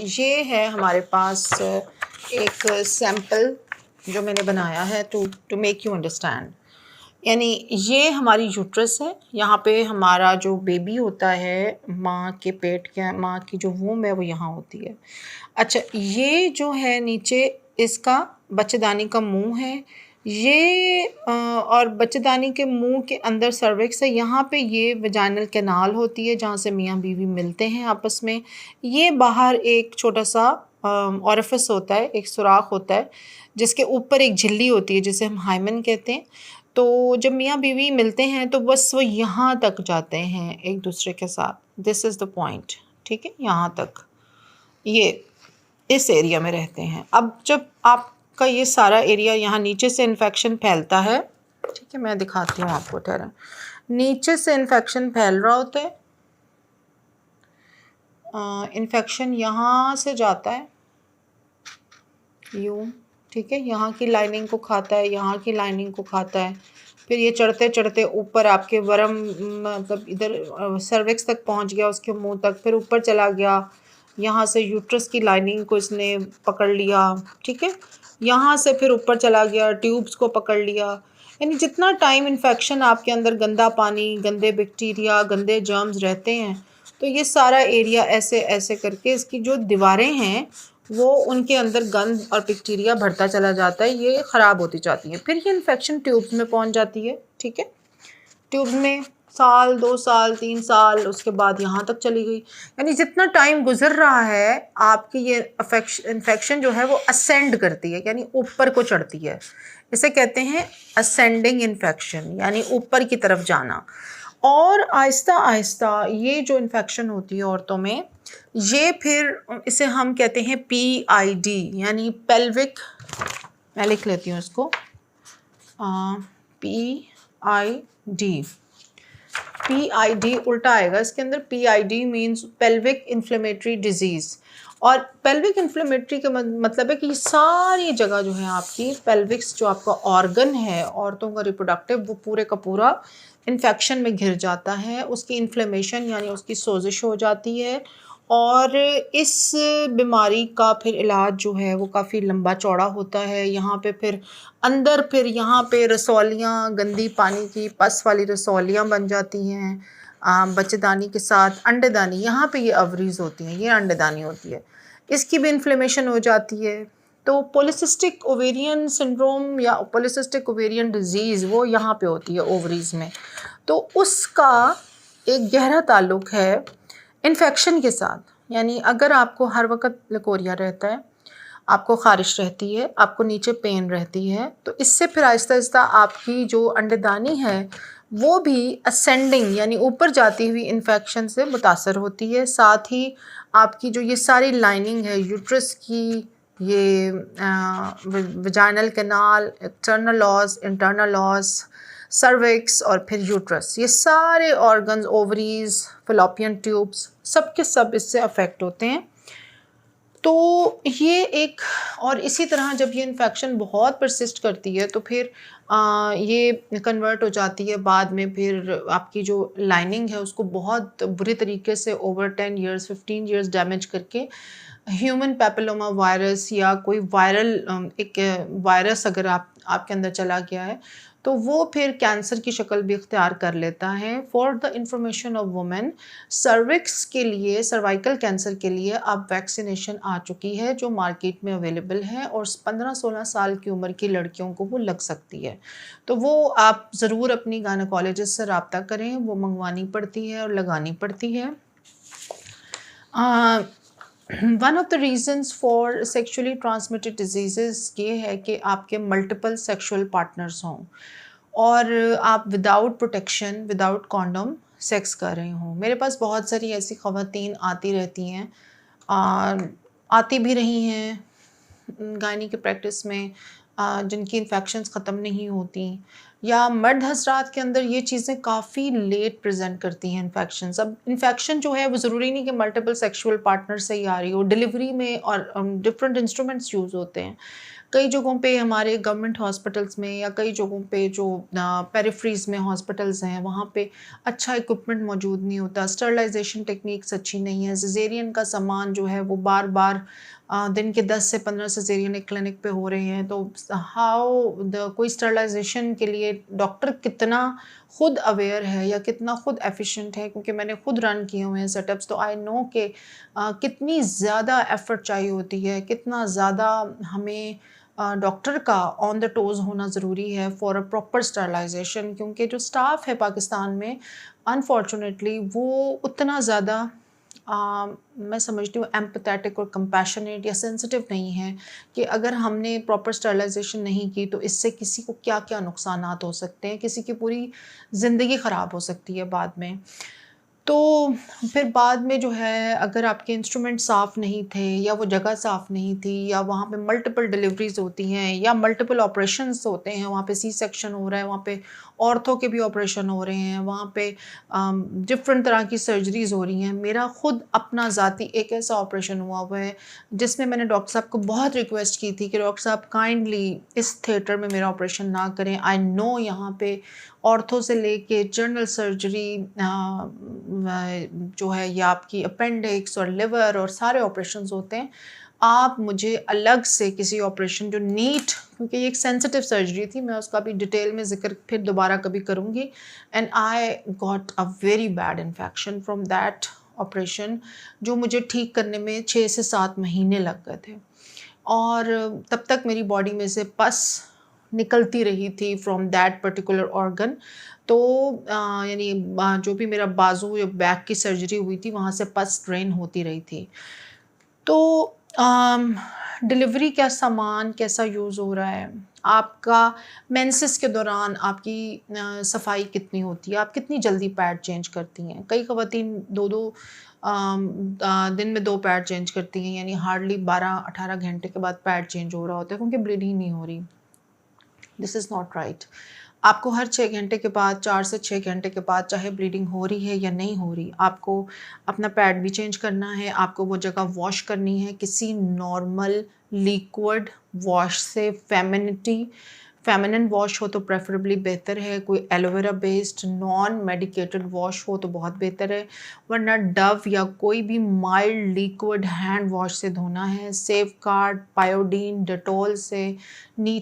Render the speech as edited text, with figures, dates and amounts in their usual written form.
ये है हमारे पास एक सैम्पल जो मैंने बनाया है टू मेक यू अंडरस्टैंड। यानी ये हमारी यूट्रस है, यहाँ पे हमारा जो बेबी होता है माँ के पेट के, माँ की जो वूम है वो यहाँ होती है। अच्छा, ये जो है नीचे इसका बच्चेदानी का मुंह है, ये और बच्चेदानी के मुंह के अंदर सर्विक्स है। यहाँ पे ये वजाइनल कैनाल होती है जहाँ से मियाँ बीवी मिलते हैं आपस में। ये बाहर एक छोटा सा ऑरिफिस होता है, एक सुराख होता है जिसके ऊपर एक झिल्ली होती है जिसे हम हाइमन कहते हैं। तो जब मियाँ बीवी मिलते हैं तो बस वो यहाँ तक जाते हैं एक दूसरे के साथ। दिस इज़ द पॉइंट, ठीक है, यहाँ तक ये इस एरिया में रहते हैं। अब जब आपका ये सारा एरिया यहाँ नीचे से इन्फेक्शन फैलता है, ठीक है, मैं दिखाती हूँ आपको, ठहरा, नीचे से इन्फेक्शन फैल रहा होता है, इन्फेक्शन यहाँ से जाता है यूँ, ठीक है, यहाँ की लाइनिंग को खाता है, यहाँ की लाइनिंग को खाता है, फिर ये चढ़ते चढ़ते ऊपर आपके वर्म मतलब इधर सर्विक्स तक पहुँच गया, उसके मुंह तक, फिर ऊपर चला गया, यहाँ से यूट्रस की लाइनिंग को इसने पकड़ लिया, ठीक है, यहाँ से फिर ऊपर चला गया, ट्यूब्स को पकड़ लिया। यानी जितना टाइम इन्फेक्शन आपके अंदर गंदा पानी, गंदे बैक्टीरिया, गंदे जर्म्स रहते हैं, तो ये सारा एरिया ऐसे ऐसे करके इसकी जो दीवारें हैं वो उनके अंदर गंद और बैक्टीरिया भरता चला जाता है, ये ख़राब होती जाती है। फिर ये इन्फेक्शन ट्यूब्स में पहुंच जाती है, ठीक है, ट्यूब्स में साल, 2 साल, 3 साल, उसके बाद यहाँ तक चली गई। यानी जितना टाइम गुजर रहा है आपकी ये इन्फेक्शन जो है वो असेंड करती है, यानी ऊपर को चढ़ती है। इसे कहते हैं असेंडिंग इन्फेक्शन, यानी ऊपर की तरफ जाना। और आहिस्ता आहिस्ता ये जो इन्फेक्शन होती है औरतों में, ये फिर इसे हम कहते हैं PID, यानी पेल्विक, मैं लिख लेती हूँ इसको, PID उल्टा आएगा इसके अंदर। PID means pelvic inflammatory disease. और पेल्विक इन्फ्लेमेटरी का मतलब है कि ये सारी जगह जो है आपकी पेल्विक्स, जो आपका ऑर्गन है औरतों का रिप्रोडक्टिव, वो पूरे का पूरा इन्फेक्शन में घिर जाता है, उसकी इन्फ्लेमेशन यानी उसकी सोजिश हो जाती है। और इस बीमारी का फिर इलाज जो है वो काफ़ी लंबा चौड़ा होता है। यहाँ पे फिर अंदर फिर यहाँ पे रसौलियाँ, गंदी पानी की पस वाली रसौलियाँ बन जाती हैं बच्चेदानी के साथ। अंडेदानी, यहाँ पे ये ओवरीज़ होती हैं, ये अंडेदानी होती है, इसकी भी इन्फ्लेमेशन हो जाती है। तो पॉलीसिस्टिक ओवेरियन सिंड्रोम या पॉलीसिस्टिक ओवेरियन डिजीज़ वो यहाँ पे होती है ओवरीज़ में। तो उसका एक गहरा ताल्लुक है इन्फेक्शन के साथ। यानी अगर आपको हर वक्त लकोरिया रहता है, आपको ख़ारिश रहती है, आपको नीचे पेन रहती है, तो इससे फिर आहिस्ता आहिस्ता आपकी जो अंडेदानी है वो भी असेंडिंग यानी ऊपर जाती हुई इन्फेक्शन से मुतासर होती है। साथ ही आपकी जो ये सारी लाइनिंग है यूट्रस की, ये vaginal canal, external os, internal os, cervix और फिर यूट्रस, ये सारे ऑर्गन्स, ओवरीज, फैलोपियन ट्यूब्स, सब के सब इससे अफेक्ट होते हैं। तो ये एक, और इसी तरह जब ये इन्फेक्शन बहुत परसिस्ट करती है तो फिर ये कन्वर्ट हो जाती है बाद में, फिर आपकी जो लाइनिंग है उसको बहुत बुरी तरीके से ओवर 10 ईयर्स 15 ईयर्स डैमेज करके ह्यूमन पैपिलोमा वायरस या कोई वायरल एक वायरस अगर आपके अंदर चला गया है तो वो फिर कैंसर की शक्ल भी इख्तियार कर लेता है। For the information of women, cervix के लिए, सर्वाइकल कैंसर के लिए अब वैक्सीनेशन आ चुकी है जो मार्केट में अवेलेबल है, और 15-16 साल की उम्र की लड़कियों को वो लग सकती है। तो वो आप ज़रूर अपनी गायनेकोलॉजिस्ट से रब्ता करें, वो मंगवानी पड़ती है और लगानी पड़ती है। One of the reasons for sexually transmitted disease ये है कि आपके मल्टीपल सेक्शुअल पार्टनर्स हों और आप without protection, without condom sex कर रहे हों। मेरे पास बहुत सारी ऐसी ख़वातीन आती रहती हैं, आती भी रही हैं गायनी के प्रैक्टिस में, जिनकी इन्फेक्शंस ख़त्म नहीं होती, या मर्द हजरात के अंदर ये चीज़ें काफ़ी लेट प्रेजेंट करती हैं इन्फेक्शंस। अब इन्फेक्शन जो है वो ज़रूरी नहीं कि मल्टीपल सेक्सुअल पार्टनर से ही आ रही हो, डिलीवरी में और डिफरेंट इंस्ट्रूमेंट्स यूज़ होते हैं। कई जगहों पे हमारे गवर्नमेंट हॉस्पिटल्स में या कई जगहों पे जो पेरिफेरीज में हॉस्पिटल्स हैं वहाँ पे अच्छा इक्विपमेंट मौजूद नहीं होता, स्टरलाइजेशन टेक्निक्स अच्छी नहीं है, सिजेरियन का सामान जो है वो बार बार दिन के 10 से 15 सिजेरियन एक क्लिनिक पे हो रहे हैं, तो हाउ द कोई स्टरलाइजेशन के लिए डॉक्टर कितना खुद अवेयर है या कितना खुद एफिशिएंट है, क्योंकि मैंने खुद रन किए हुए हैं सेटअप्स, तो आई नो कि कितनी ज़्यादा एफर्ट चाहिए होती है, कितना ज़्यादा हमें डॉक्टर का ऑन द टोज़ होना ज़रूरी है फॉर अ प्रॉपर स्टरलाइजेशन, क्योंकि जो स्टाफ है पाकिस्तान में अनफॉर्चुनेटली वो उतना ज़्यादा मैं समझती हूँ एम्पैथेटिक और कंपैशनेट या सेंसिटिव नहीं है कि अगर हमने प्रॉपर स्टरलाइजेशन नहीं की तो इससे किसी को क्या क्या नुकसानात हो सकते हैं, किसी की पूरी ज़िंदगी ख़राब हो सकती है बाद में। तो फिर बाद में जो है अगर आपके इंस्ट्रूमेंट साफ़ नहीं थे या वो जगह साफ़ नहीं थी या वहाँ पे मल्टीपल डिलीवरीज़ होती हैं या मल्टीपल ऑपरेशंस होते हैं, वहाँ पे सी सेक्शन हो रहा है, वहाँ पे ऑर्थो के भी ऑपरेशन हो रहे हैं, वहाँ पे डिफ़रेंट तरह की सर्जरीज़ हो रही हैं। मेरा खुद अपना ज़ाती एक ऐसा ऑपरेशन हुआ है जिसमें मैंने डॉक्टर साहब को बहुत रिक्वेस्ट की थी कि डॉक्टर साहब काइंडली इस थिएटर में मेरा ऑपरेशन ना करें। आई नो यहाँ पे ऑर्थो से लेके जनरल सर्जरी जो है या आपकी अपेंडिक्स और लिवर और सारे ऑपरेशंस होते हैं। आप मुझे अलग से किसी ऑपरेशन जो नीट, क्योंकि ये एक सेंसिटिव सर्जरी थी, मैं उसका भी डिटेल में ज़िक्र फिर दोबारा कभी करूँगी। And I got a very bad infection from that operation, जो मुझे ठीक करने में 6 से 7 महीने लग गए थे और तब तक मेरी बॉडी में से पस निकलती रही थी फ्रॉम दैट पर्टिकुलर ऑर्गन। तो यानी जो भी मेरा बाजू या बैक की सर्जरी हुई थी वहाँ से पस ड्रेन होती रही थी। तो डिलीवरी का सामान कैसा यूज़ हो रहा है, आपका मेंसेस के दौरान आपकी सफाई कितनी होती है, आप कितनी जल्दी पैड चेंज करती हैं। कई ख़वातीन 2-2 दिन में 2 पैड चेंज करती हैं, यानी हार्डली 12-18 घंटे के बाद पैड चेंज हो रहा होता है क्योंकि ब्लीडिंग नहीं हो रही। This is not right. आपको हर 6 घंटे के बाद, 4 से 6 घंटे के बाद, चाहे ब्लीडिंग हो रही है या नहीं हो रही, आपको अपना पैड भी चेंज करना है, आपको वो जगह वॉश करनी है किसी नॉर्मल लिक्विड वॉश से। फेमिनिन वॉश हो तो प्रेफरेबली बेहतर है, कोई aloe vera based non medicated wash हो तो बहुत बेहतर है, वरना डव या कोई भी माइल्ड लिक्विड हैंड वॉश से धोना है। सेफगार्ड, पायोडीन, डेटॉल से नीट